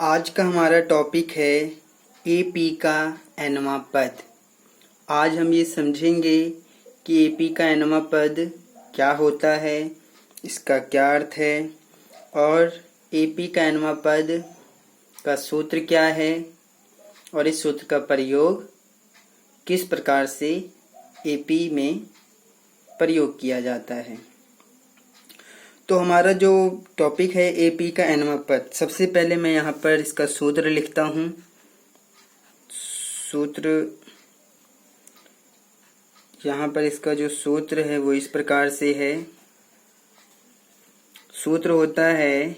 आज का हमारा टॉपिक है एपी का एनवा पद। आज हम ये समझेंगे कि एपी का एनवा पद क्या होता है, इसका क्या अर्थ है और एपी का एनवा पद का सूत्र क्या है और इस सूत्र का प्रयोग किस प्रकार से एपी में प्रयोग किया जाता है। तो हमारा जो टॉपिक है एपी का एनवा पद, सबसे पहले मैं यहाँ पर इसका सूत्र लिखता हूँ। सूत्र यहाँ पर इसका जो सूत्र है वो इस प्रकार से है। सूत्र होता है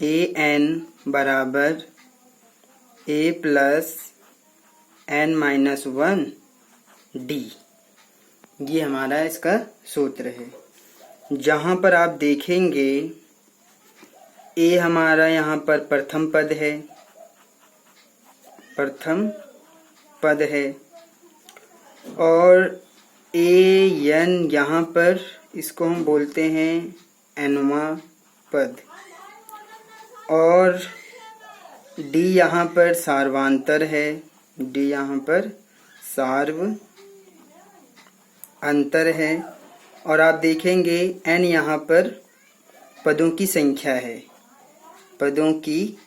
ए एन बराबर ए प्लस एन माइनस 1 डी। ये हमारा इसका सूत्र है। जहाँ पर आप देखेंगे ए हमारा यहाँ पर प्रथम पद है, प्रथम पद है, और ए एन यहाँ पर इसको हम बोलते हैं एनवा पद, और डी यहाँ पर सार्वांतर है, डी यहाँ पर सार्व अंतर है, और आप देखेंगे एन यहाँ पर पदों की संख्या है, पदों की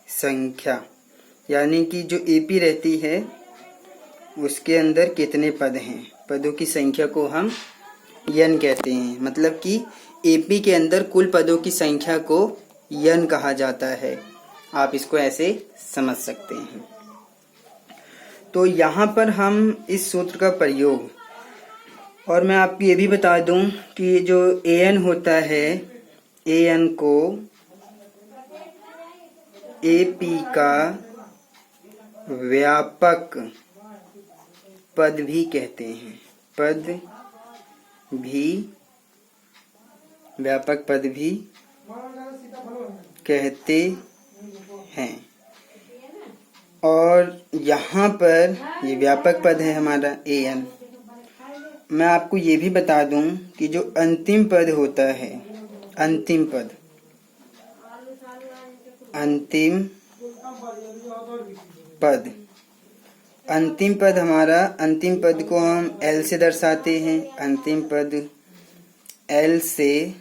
संख्या, यानी कि जो एपी रहती है उसके अंदर कितने पद हैं, पदों की संख्या को हम यन कहते हैं। मतलब कि एपी के अंदर कुल पदों की संख्या को यन कहा जाता है। आप इसको ऐसे समझ सकते हैं। तो यहाँ पर हम इस सूत्र का प्रयोग, और मैं आपको ये भी बता दूं कि जो एन होता है, एन को एपी का व्यापक पद भी कहते हैं, पद भी, व्यापक पद भी कहते हैं। और यहाँ पर ये व्यापक पद है हमारा एन। मैं आपको ये भी बता दूं कि जो अंतिम पद होता है, अंतिम पद, अंतिम पद, अंतिम पद हमारा, अंतिम पद को हम एल से दर्शाते हैं। अंतिम पद एल से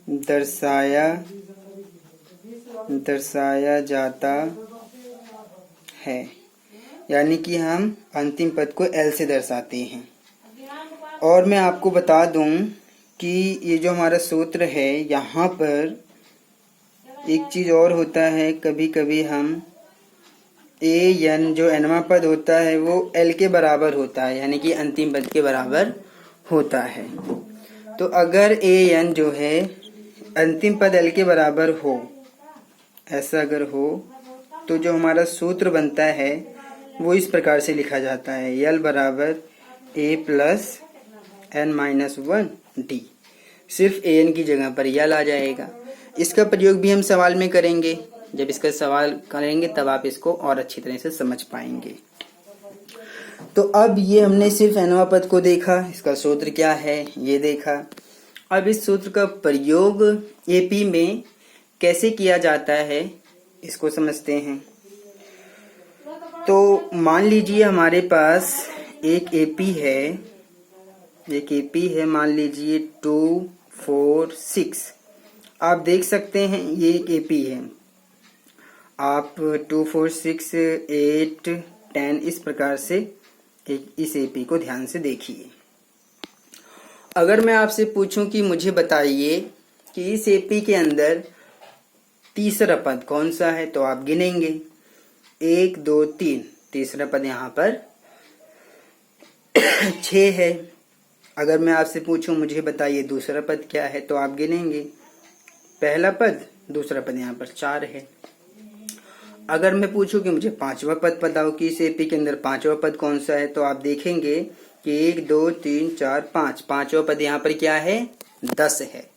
दर्शाया जाता है, यानी कि हम अंतिम पद को एल से दर्शाते हैं। और मैं आपको बता दूं कि ये जो हमारा सूत्र है, यहाँ पर एक चीज़ और होता है, कभी कभी हम ए एन जो एनवा पद होता है वो एल के बराबर होता है, यानी कि अंतिम पद के बराबर होता है। तो अगर ए एन जो है अंतिम पद एल के बराबर हो, ऐसा अगर हो, तो जो हमारा सूत्र बनता है वो इस प्रकार से लिखा जाता है, यल बराबर ए प्लस एन माइनस 1 डी। सिर्फ ए एन की जगह पर यल आ जाएगा। इसका प्रयोग भी हम सवाल में करेंगे। जब इसका सवाल करेंगे तब आप इसको और अच्छी तरह से समझ पाएंगे। तो अब ये हमने सिर्फ एनवा पद को देखा, इसका सूत्र क्या है ये देखा। अब इस सूत्र का प्रयोग एपी में कैसे किया जाता है इसको समझते हैं। तो मान लीजिए हमारे पास एक एपी है, एक एपी है, मान लीजिए 2, 4, 6। आप देख सकते हैं ये एक एपी है। आप 2, 4, 6, 8, 10 इस प्रकार से इस एपी को ध्यान से देखिए। अगर मैं आपसे पूछूं कि मुझे बताइए कि इस एपी के अंदर तीसरा पद कौन सा है, तो आप गिनेंगे 1, 2, 3। तीसरा पद यहाँ पर 6 है। अगर मैं आपसे पूछूं मुझे बताइए दूसरा पद क्या है, तो आप गिनेंगे पहला पद, दूसरा पद यहाँ पर 4 है। अगर मैं पूछूं कि मुझे पांचवा पद बताओ कि इस एपी के अंदर पांचवा पद कौन सा है, तो आप देखेंगे कि 1, 2, 3, 4, 5, पांचवा पद यहाँ पर क्या है, 10 है।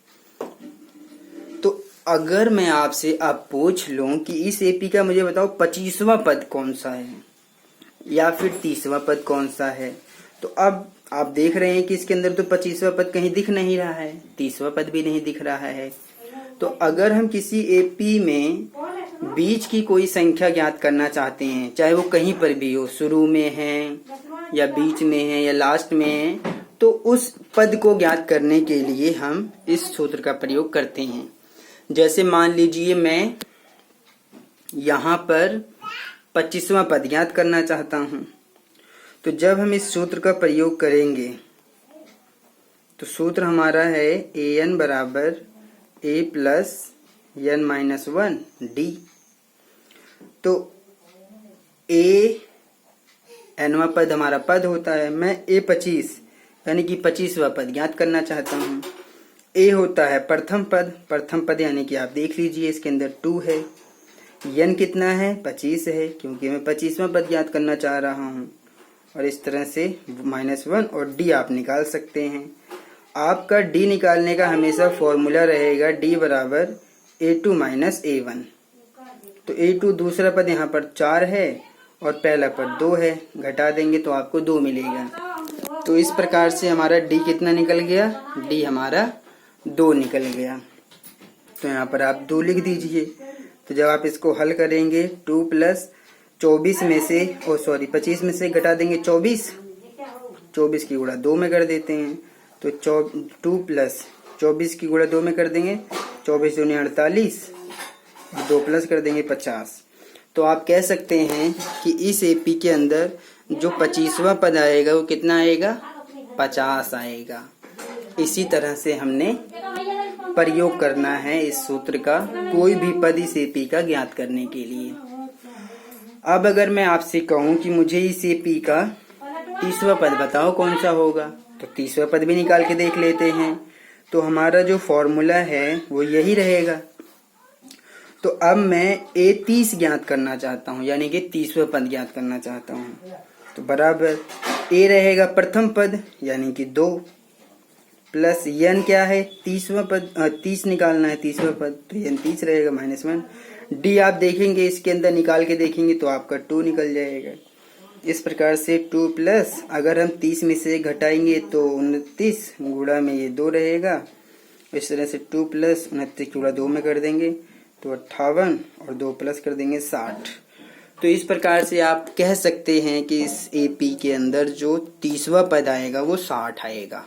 तो अगर मैं आपसे अब पूछ लूं कि इस एपी का मुझे बताओ 25वां पद कौन सा है या फिर 30वां पद कौन सा है, तो अब आप देख रहे हैं कि इसके अंदर तो 25वां पद कहीं दिख नहीं रहा है, 30वां पद भी नहीं दिख रहा है। तो अगर हम किसी एपी में बीच की कोई संख्या ज्ञात करना चाहते हैं, चाहे वो कहीं पर भी हो, शुरू में है या बीच में है या लास्ट में है, तो उस पद को ज्ञात करने के लिए हम इस सूत्र का प्रयोग करते हैं। जैसे मान लीजिए मैं यहाँ पर 25वां पद ज्ञात करना चाहता हूँ, तो जब हम इस सूत्र का प्रयोग करेंगे तो सूत्र हमारा है an बराबर a plus n minus 1 d। तो a nवां पद हमारा पद होता है, मैं a 25 यानी कि 25वां पद ज्ञात करना चाहता हूँ। a होता है प्रथम पद यानी कि आप देख लीजिए इसके अंदर 2 है। n कितना है? 25 है, क्योंकि मैं 25वां पद ज्ञात करना चाह रहा हूँ। और इस तरह से -1 और d आप निकाल सकते हैं। आपका d निकालने का हमेशा फॉर्मूला रहेगा d बराबर a2 माइनस a1। तो a2 दूसरा पद यहाँ पर 4 है और पहला पद 2 है, घटा देंगे तो आपको 2 मिलेगा। तो इस प्रकार से हमारा d कितना निकल गया? d हमारा 2 निकल गया। तो यहाँ पर आप 2 लिख दीजिए। तो जब आप इसको हल करेंगे 2 प्लस 24 में से 25 में से घटा देंगे 24 की गुणा 2 में कर देते हैं। तो 2 प्लस 24 की गुणा 2 में कर देंगे, 24 दूनी 48, 2 प्लस कर देंगे 50। तो आप कह सकते हैं कि इस एपी के अंदर जो 25वां पद आएगा वो कितना आएगा? 50 आएगा। इसी तरह से हमने प्रयोग करना है इस सूत्र का कोई भी पद इस एपी का ज्ञात करने के लिए। अब अगर मैं आपसे कहूं कि मुझे इस एपी का 30वां पद बताओ कौन सा होगा, तो 30वां पद भी निकाल के देख लेते हैं। तो हमारा जो फॉर्मूला है वो यही रहेगा। तो अब मैं A30 ज्ञात करना चाहता हूँ, यानी कि 30वां पद ज्ञात करना चाहता हूँ। तो बराबर A रहेगा प्रथम पद यानी कि 2 प्लस n क्या है? 30वां पद 30 निकालना है 30वां पद, तो n 30 रहेगा -1। d आप देखेंगे इसके अंदर निकाल के देखेंगे तो आपका 2 निकल जाएगा। इस प्रकार से 2 प्लस अगर हम 30 में से घटाएंगे तो 29 गुणा में ये 2 रहेगा। इस तरह से 2 प्लस 29 गुणा 2 में कर देंगे तो 58 और 2 प्लस कर देंगे 60। तो इस प्रकार से आप कह सकते हैं कि इस एपी के अंदर जो 30वां पद आएगा वो 60 आएगा।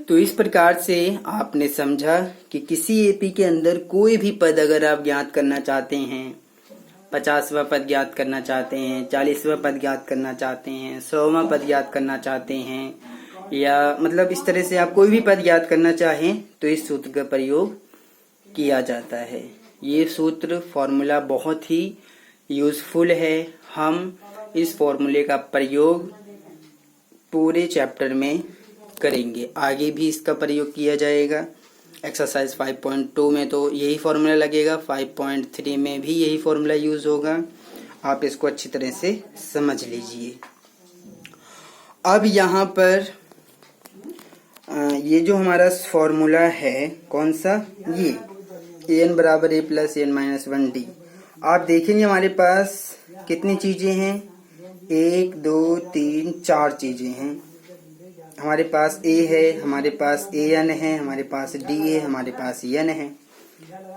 तो इस प्रकार से आपने समझा कि किसी एपी के अंदर कोई भी पद अगर आप ज्ञात करना चाहते हैं, 50वां पद ज्ञात करना चाहते हैं, 40वां पद ज्ञात करना चाहते हैं, 100वां पद ज्ञात करना चाहते हैं, या मतलब इस तरह से आप कोई भी पद ज्ञात करना चाहें तो इस सूत्र का प्रयोग किया जाता है। ये सूत्र फॉर्मूला बहुत ही यूजफुल है। हम इस फॉर्मूले का प्रयोग पूरे चैप्टर में करेंगे, आगे भी इसका प्रयोग किया जाएगा। एक्सरसाइज 5.2 में तो यही फॉर्मूला लगेगा, 5.3 में भी यही फॉर्मूला यूज होगा। आप इसको अच्छी तरह से समझ लीजिए। अब यहाँ पर ये जो हमारा फॉर्मूला है कौन सा, ये an बराबर a plus n minus 1d। आप देखेंगे हमारे पास कितनी चीजें हैं? 1 2 3 4 चीजें हैं। हमारे पास a है, हमारे पास an है, हमारे पास d है, हमारे पास n है।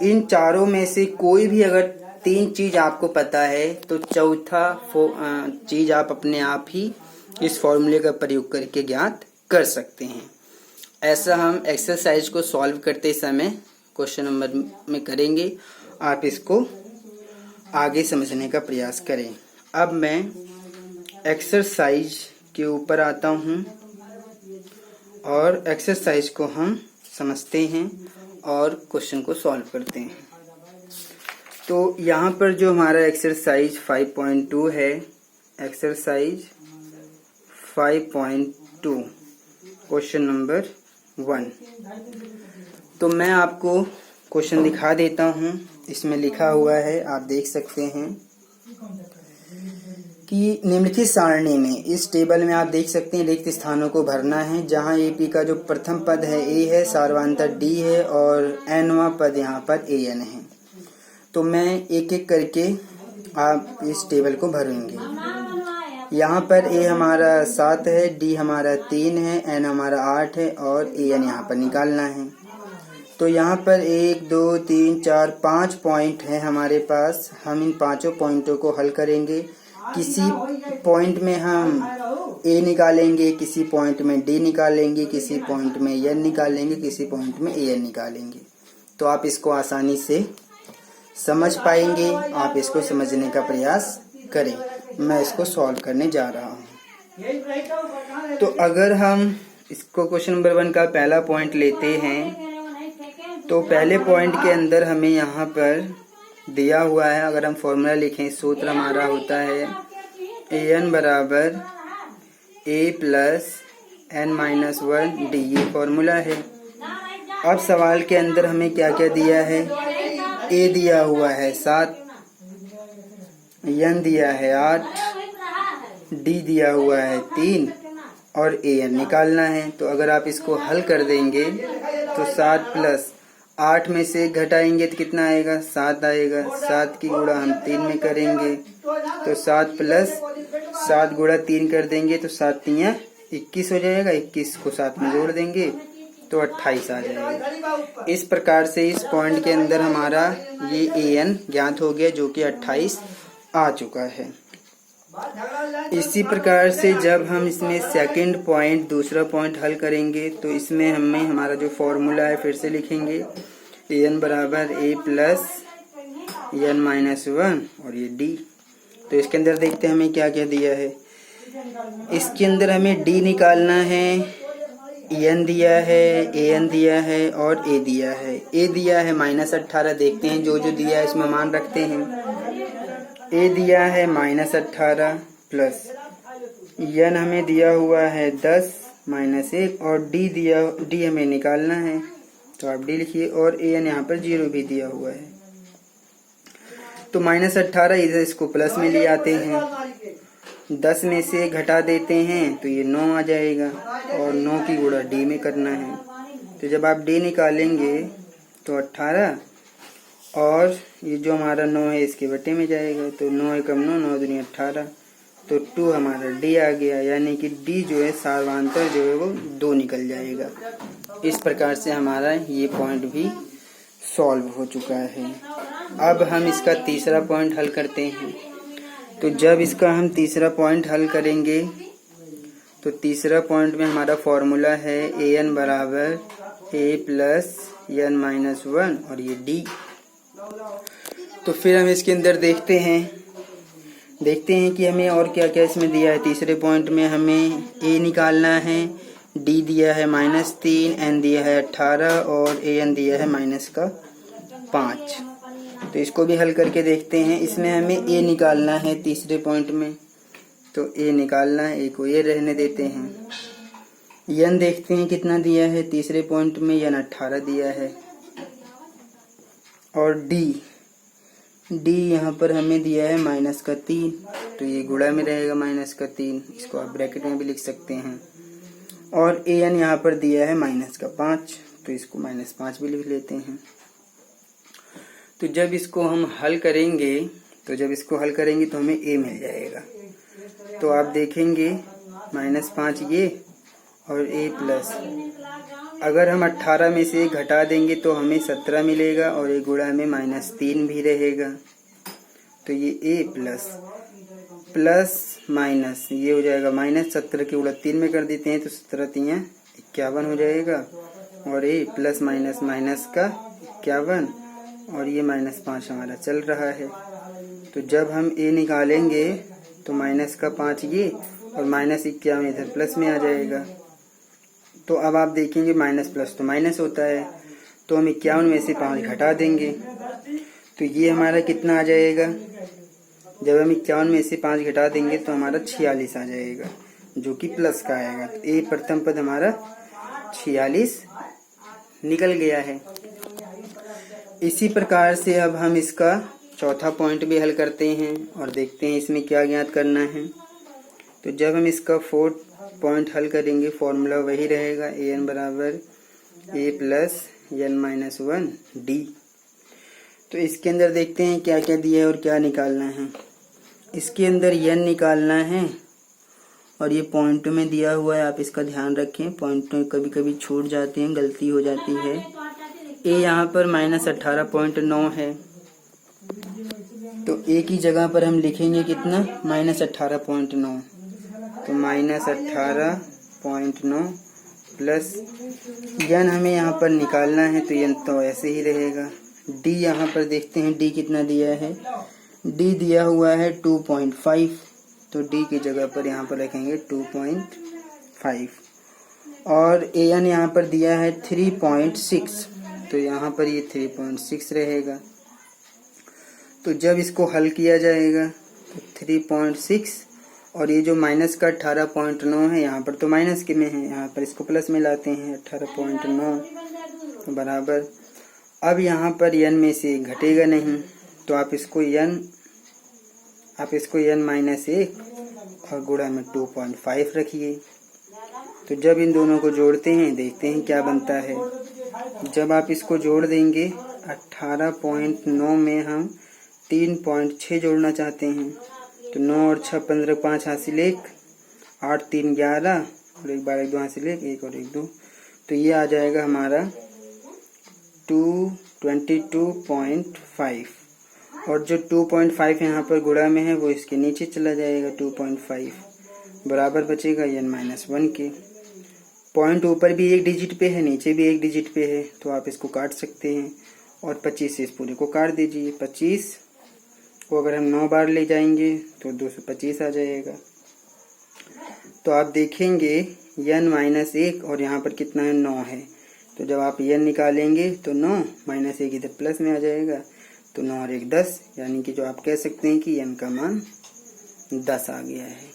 इन चारों में से कोई भी अगर 3 चीज आपको पता है तो चौथा चीज आप अपने आप ही इस फॉर्मूले का प्रयोग करके ज्ञात कर सकते हैं। ऐसा हम एक्सरसाइज को सॉल्व करते समय क्वेश्चन नंबर में करेंगे। आप इसको आगे समझने का प्रयास करें। अब मैं एक्सरसाइज के ऊपर आता हूँ और एक्सरसाइज को हम समझते हैं और क्वेश्चन को सॉल्व करते हैं। तो यहाँ पर जो हमारा एक्सरसाइज 5.2 है, एक्सरसाइज 5.2 क्वेश्चन नंबर 1। तो मैं आपको क्वेश्चन दिखा देता हूँ। इसमें लिखा हुआ है, आप देख सकते हैं कि निम्नलिखित सारणी में, इस टेबल में आप देख सकते हैं रिक्त स्थानों को भरना है। जहाँ एपी का जो प्रथम पद है ए है, सार्वधातुक डी है और एनवां पद यहाँ पर एन है। तो मैं एक एक करके आप इस टेबल को भरेंगे। यहाँ पर ए हमारा 7 है, डी हमारा 3 है, एन हमारा 8 है और एन यहाँ पर निकालना है। तो यहाँ पर 1 2 3 4 5 पॉइंट है हमारे पास। हम इन पांचों पॉइंटों को हल करेंगे। किसी पॉइंट में हम ए निकालेंगे, किसी पॉइंट में डी निकालेंगे, किसी पॉइंट में एन निकालेंगे, किसी पॉइंट में एन निकालेंगे। तो आप इसको आसानी से समझ पाएंगे। आप इसको समझने का प्रयास करें। मैं इसको सॉल्व करने जा रहा हूँ। तो अगर हम इसको क्वेश्चन नंबर 1 का पहला पॉइंट लेते हैं तो पहले पॉइंट के अंदर हमें यहाँ पर दिया हुआ है। अगर हम फॉर्मूला लिखें, सूत्र हमारा होता है an बराबर a प्लस n-1 d, ये फॉर्मूला है। अब सवाल के अंदर हमें क्या क्या दिया है? a दिया हुआ है 7, n दिया है 8, d दिया हुआ है 3 और an निकालना है। तो अगर आप इसको हल कर देंगे तो 7 प्लस 8 में से घटाएंगे तो कितना आएगा? 7 आएगा। 7 की गुणा हम 3 में करेंगे तो 7 प्लस 7 गुणा 3 कर देंगे तो 7 3 21 हो जाएगा। 21 को 7 में जोड़ देंगे तो 28 आ जाएगा। इस प्रकार से इस पॉइंट के अंदर हमारा ये an ज्ञात हो गया, जो कि 28 आ चुका है। इसी प्रकार से जब हम इसमें सेकंड पॉइंट, दूसरा पॉइंट हल करेंगे तो इसमें हमें हमारा जो फॉर्मूला है फिर से लिखेंगे an बराबर a प्लस n-1 और ये d। तो इसके अंदर देखते हैं हमें क्या क्या दिया है। इसके अंदर हमें d निकालना है, n दिया है, an दिया है और a दिया है। a दिया है -18। देखते हैं जो जो दिया है इसमें मान रखते हैं। a दिया है -18 प्लस n हमें दिया हुआ है 10 -1 और d हमें निकालना है। तो आप d लिखिए और an यहाँ पर 0 भी दिया हुआ है। तो -18 इधर इसको प्लस में ले आते हैं, 10 में से घटा देते हैं तो ये 9 आ जाएगा और 9 की गुणा d में करना है। तो जब आप d निकालेंगे तो 18 और ये जो हमारा 9 है इसके बटे में जाएगा। तो 9 एकम 9, 9 दूनी 18, तो 2 हमारा d आ गया। यानी कि d जो है सार्वांतर जो है वो 2 निकल जाएगा। इस प्रकार से हमारा ये पॉइंट भी सॉल्व हो चुका है। अब हम इसका तीसरा पॉइंट हल करते हैं। तो जब इसका हम तीसरा पॉइंट हल करेंगे तो तीसरा पॉइंट में हमारा फॉर्मूला है an बराबर a प्लस n-1 और ये d। तो फिर हम इसके अंदर देखते हैं कि हमें और क्या क्या इसमें दिया है। तीसरे पॉइंट में हमें a निकालना है, d दिया है -3, n दिया है 18 और an दिया है -5। तो इसको भी हल करके देखते हैं। इसमें हमें a निकालना है तीसरे पॉइंट में, तो a निकालना है, a को a रहने देते हैं। n देखते हैं कितना दिया है तीसरे पॉइंट में, n 18 दिया है और d यहाँ पर हमें दिया है -3, तो ये गुणा में रहेगा -3, इसको आप ब्रैकेट में भी लिख सकते हैं। और an यहाँ पर दिया है -5, तो इसको -5 भी लिख लेते हैं। तो जब इसको हम हल करेंगे तो हमें a मिल जाएगा। तो आप देखेंगे -5 ये और a प्लस, अगर हम 18 में से घटा देंगे तो हमें 17 मिलेगा और ये गुणा में -3 भी रहेगा। तो ये a प्लस माइनस ये हो जाएगा -17 की गुणा 3 में कर देते हैं तो 17 3 51 हो जाएगा और a प्लस माइनस का 51 और ये -5 हमारा चल रहा है। तो जब हम a निकालेंगे तो -5 ये और -51 इधर प्लस में आ जाएगा। तो अब आप देखेंगे माइनस प्लस तो माइनस होता है, तो हम 51 में से 5 घटा देंगे तो ये हमारा कितना आ जाएगा। जब हम 51 में से 5 घटा देंगे तो हमारा 46 आ जाएगा, जो कि प्लस का आएगा। तो ए प्रथम पद हमारा 46 निकल गया है। इसी प्रकार से अब हम इसका चौथा पॉइंट भी हल करते हैं और देखते हैं इसमें क्या ज्ञात करना है। तो जब हम इसका फोर्थ पॉइंट हल करेंगे फॉर्मूला वही रहेगा an बराबर a प्लस n-1 d। तो इसके अंदर देखते हैं क्या क्या दिया है और क्या निकालना है। इसके अंदर n निकालना है और ये पॉइंट में दिया हुआ है, आप इसका ध्यान रखें। पॉइंट कभी कभी छूट जाते हैं, गलती हो जाती है। ए यहाँ पर -18.9 है, तो ए की जगह पर हम लिखेंगे कितना, -18.9। तो -18.9 प्लस यन हमें यहाँ पर निकालना है, तो यन तो ऐसे ही रहेगा। डी यहाँ पर देखते हैं, डी कितना दिया है, डी दिया हुआ है 2.5, तो डी की जगह पर यहाँ पर रखेंगे 2.5। और ए एन यहाँ पर दिया है 3.6, तो यहाँ पर ये 3.6 रहेगा। तो जब इसको हल किया जाएगा तो 3.6 और ये जो माइनस का 18.9 है, यहाँ पर तो माइनस के में है, यहाँ पर इसको प्लस में लाते हैं 18.9 तो बराबर। अब यहाँ पर n में से घटेगा नहीं, तो आप इसको n -1 और गुणा में 2.5 रखिए। तो जब इन दोनों को जोड़ते हैं, देखते हैं क्या बनता है। जब आप इसको जोड़ देंगे, 18.9 में हम 3.6 जोड़ना चाहते हैं, तो 9 और 6 15 5 हासिल 1, 8 3 11 और 1 12 1 2 हासिल 1 और 1 2, तो ये आ जाएगा हमारा 22.5। और जो 2.5 यहाँ पर गुणा में है वो इसके नीचे चला जाएगा, 2.5 बराबर बचेगा n-1 के। पॉइंट ऊपर भी एक डिजिट पे है, नीचे भी एक डिजिट पे है, तो आप इसको काट सकते हैं और 25 से इस पूरे को काट दीजिए। 25 को अगर हम 9 बार ले जाएंगे तो 225 आ जाएगा। तो आप देखेंगे n-1 और यहाँ पर कितना है, 9 है, तो जब आप n निकालेंगे तो 9 -1 इधर प्लस में आ जाएगा, तो 9 और 1 10, यानी कि जो आप कह सकते हैं कि n का मान 10 आ गया है।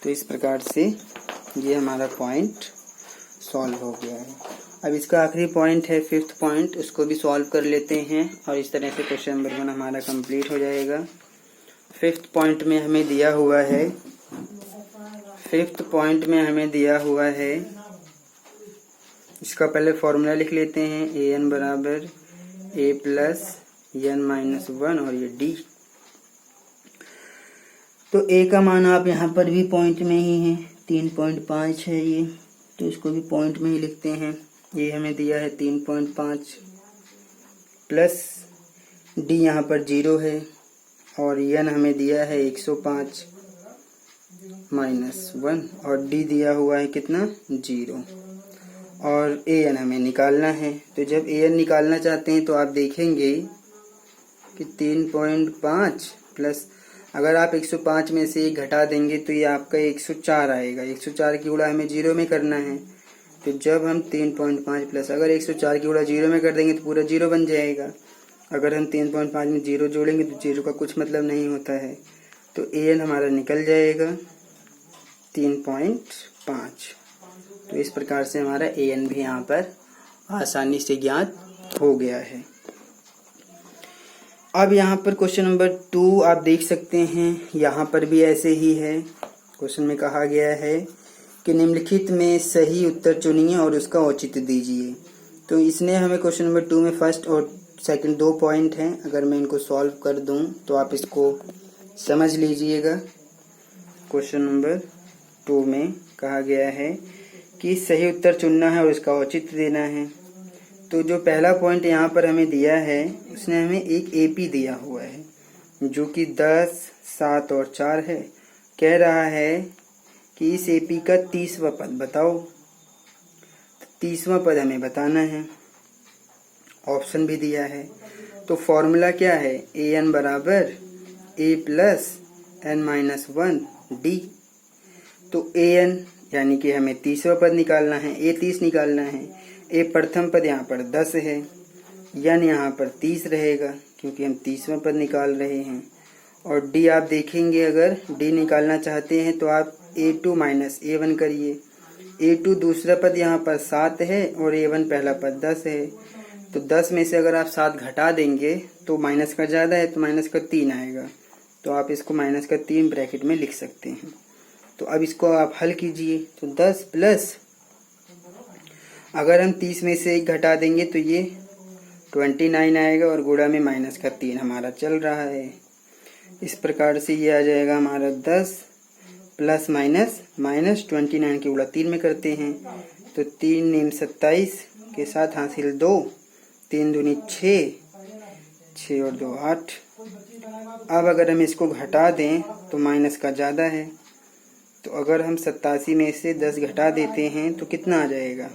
तो इस प्रकार से ये हमारा पॉइंट सॉल्व हो गया है। अब इसका आखिरी पॉइंट है 5th पॉइंट, उसको भी सॉल्व कर लेते हैं और इस तरह से क्वेश्चन नंबर 1 हमारा कंप्लीट हो जाएगा। 5th पॉइंट में हमें दिया हुआ है, 5th पॉइंट में हमें दिया हुआ है, इसका पहले फॉर्मूला लिख लेते हैं, an बराबर a प्लस n-1 और ये d। तो a का मान आप यहाँ पर भी पॉइंट में ही है, 3.5 है ये, तो इसको भी पॉइंट में ही लिखते हैं। ये हमें दिया है 3.5 प्लस d यहाँ पर 0 है और n हमें दिया है 105 -1 और d दिया हुआ है कितना, 0 और an हमें निकालना है। तो जब an निकालना चाहते हैं तो आप देखेंगे कि 3.5 प्लस, अगर आप 105 में से 1 घटा देंगे तो ये आपका 104 आएगा। 104 की गुणा हमें 0 में करना है, तो जब हम 3.5 प्लस अगर 104 की गुणा 0 में कर देंगे तो पूरा 0 बन जाएगा। अगर हम 3.5 में 0 जोड़ेंगे तो 0 का कुछ मतलब नहीं होता है, तो an हमारा निकल जाएगा 3.5। तो इस प्रकार से हमारा an भी यहाँ पर आसानी से ज्ञात हो गया है। अब यहाँ पर क्वेश्चन नंबर 2 आप देख सकते हैं, यहाँ पर भी ऐसे ही है। क्वेश्चन में कहा गया है कि निम्नलिखित में सही उत्तर चुनिए और उसका औचित्य दीजिए। तो इसने हमें क्वेश्चन नंबर 2 में फर्स्ट और सेकंड 2 पॉइंट हैं, अगर मैं इनको सॉल्व कर दूं तो आप इसको समझ लीजिएगा। क्वेश्चन नंबर 2 में कहा गया है कि सही उत्तर चुनना है और इसका औचित्य देना है। तो जो पहला पॉइंट यहाँ पर हमें दिया है, उसने हमें एक AP दिया हुआ है जो कि 10, 7 और 4 है। कह रहा है कि इस AP का 30वां पद बताओ। 30वां पद हमें बताना है, ऑप्शन भी दिया है। तो फॉर्मूला क्या है, an बराबर a प्लस n-1 d। तो an यानी कि हमें 30वां पद निकालना है, a 30 निकालना है। a प्रथम पद यहाँ पर 10 है, n यहाँ पर 30 रहेगा क्योंकि हम 30वां पद निकाल रहे हैं। और d आप देखेंगे, अगर d निकालना चाहते हैं तो आप a2 माइनस a1 करिए। a2 दूसरा पद यहाँ पर 7 है और a1 पहला पद 10 है। तो 10 में से अगर आप 7 घटा देंगे तो माइनस का ज़्यादा है तो माइनस का 3 आएगा, तो आप इसको माइनस का 3 ब्रैकेट में लिख सकते हैं। तो अब इसको आप हल कीजिए, तो 10 प्लस अगर हम 30 में से 1 घटा देंगे तो ये 29 आएगा और गुणा में माइनस का 3 हमारा चल रहा है। इस प्रकार से ये आ जाएगा हमारा 10 प्लस माइनस 29 की गुणा 3 में करते हैं तो 3 × 27 के साथ हासिल 2 3 दूनी 6, 6 और 2 8। अब अगर हम इसको घटा दें तो माइनस का ज़्यादा है, तो अगर हम 87 में से 10 घटा देते हैं तो कितना आ जाएगा।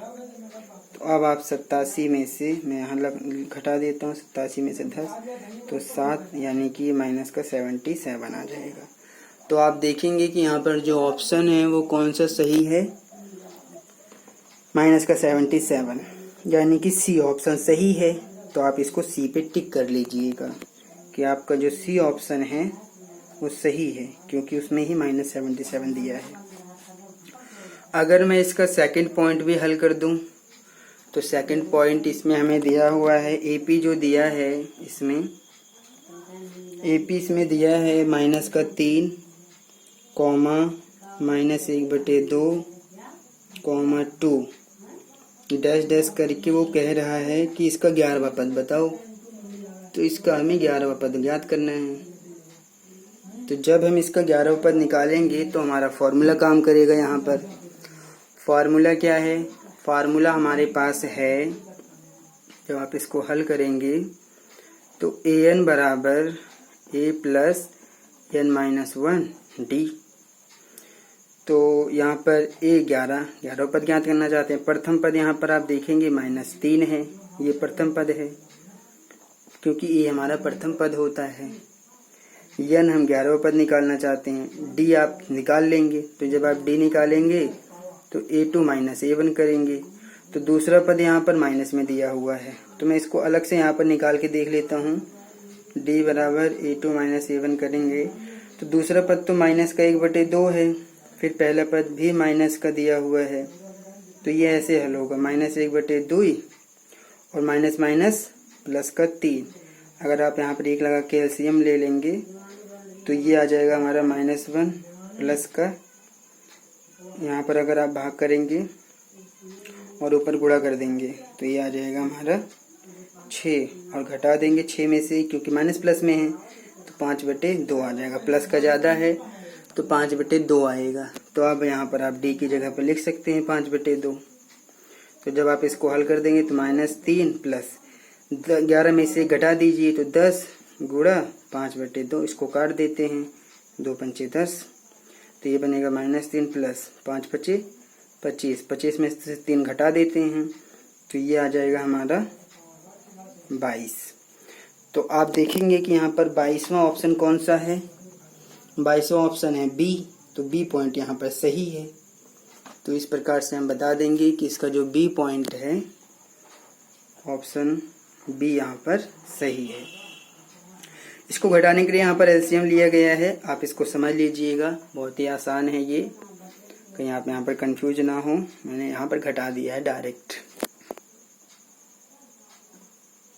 तो अब आप 87 में से, मैं यहाँ घटा देता हूँ 87 में से 10 तो 7, यानी कि माइनस का 77 आ जाएगा। तो आप देखेंगे कि यहाँ पर जो ऑप्शन है वो कौन सा सही है, माइनस का 77, यानी कि सी ऑप्शन सही है। तो आप इसको सी पे टिक कर लीजिएगा कि आपका जो सी ऑप्शन है वो सही है, क्योंकि उसमें ही माइनस 77 दिया है। अगर मैं इसका सेकंड पॉइंट भी हल कर दूं तो सेकंड पॉइंट इसमें हमें दिया हुआ है, एपी जो दिया है इसमें, एपी इसमें दिया है माइनस का 3, कॉमा -1/2, कॉमा 2, डैश डैश करके वो कह रहा है कि इसका 11वां पद बताओ। तो इसका हमें 11वां पद ज्ञात करना है। तो जब हम इसका 11वां पद निकालेंगे तो हमारा फॉर्मूला काम करेगा। यहाँ पर फॉर्मूला क्या है, फार्मूला हमारे पास है, जब आप इसको हल करेंगे तो an बराबर a प्लस n-1 d। तो यहाँ पर a 11 पद ज्ञात करना चाहते हैं। प्रथम पद यहाँ पर आप देखेंगे -3 है, ये प्रथम पद है क्योंकि a हमारा प्रथम पद होता है। n हम 11वां पद निकालना चाहते हैं, d आप निकाल लेंगे। तो जब आप d निकालेंगे तो a2 -a1 करेंगे। तो दूसरा पद यहाँ पर माइनस में दिया हुआ है, तो मैं इसको अलग से यहाँ पर निकाल के देख लेता हूँ। d बराबर a2 -a1 करेंगे तो दूसरा पद तो माइनस का 1/2 है, फिर पहला पद भी माइनस का दिया हुआ है, तो ये ऐसे हल होगा -1/2 और माइनस माइनस प्लस का 3। अगर आप यहाँ पर 1 लगा के एलसीएम ले लेंगे तो ये आ जाएगा हमारा -1 प्लस का, यहाँ पर अगर आप भाग करेंगे और ऊपर गुणा कर देंगे तो ये आ जाएगा हमारा 6, और घटा देंगे 6 में से, क्योंकि माइनस प्लस में है तो 5/2 आ जाएगा। प्लस का ज़्यादा है तो 5/2 आएगा। तो अब यहाँ पर आप d की जगह पर लिख सकते हैं 5/2। तो जब आप इसको हल कर देंगे तो -3 प्लस 11 में से घटा दीजिए तो 10 गुणा 5/2, इसको काट देते हैं, 2 पंचे 10, तो ये बनेगा -3 प्लस 5 पचे 25, 25 में से 3 घटा देते हैं तो ये आ जाएगा हमारा 22। तो आप देखेंगे कि यहाँ पर 22वां ऑप्शन कौन सा है, 22वां ऑप्शन है बी। तो बी पॉइंट यहाँ पर सही है। तो इस प्रकार से हम बता देंगे कि इसका जो बी पॉइंट है, ऑप्शन बी यहाँ पर सही है। इसको घटाने के लिए यहाँ पर एलसीएम लिया गया है, आप इसको समझ लीजिएगा, बहुत ही आसान है ये, कहीं आप यहाँ पर कंफ्यूज ना हो। मैंने यहाँ पर घटा दिया है डायरेक्ट।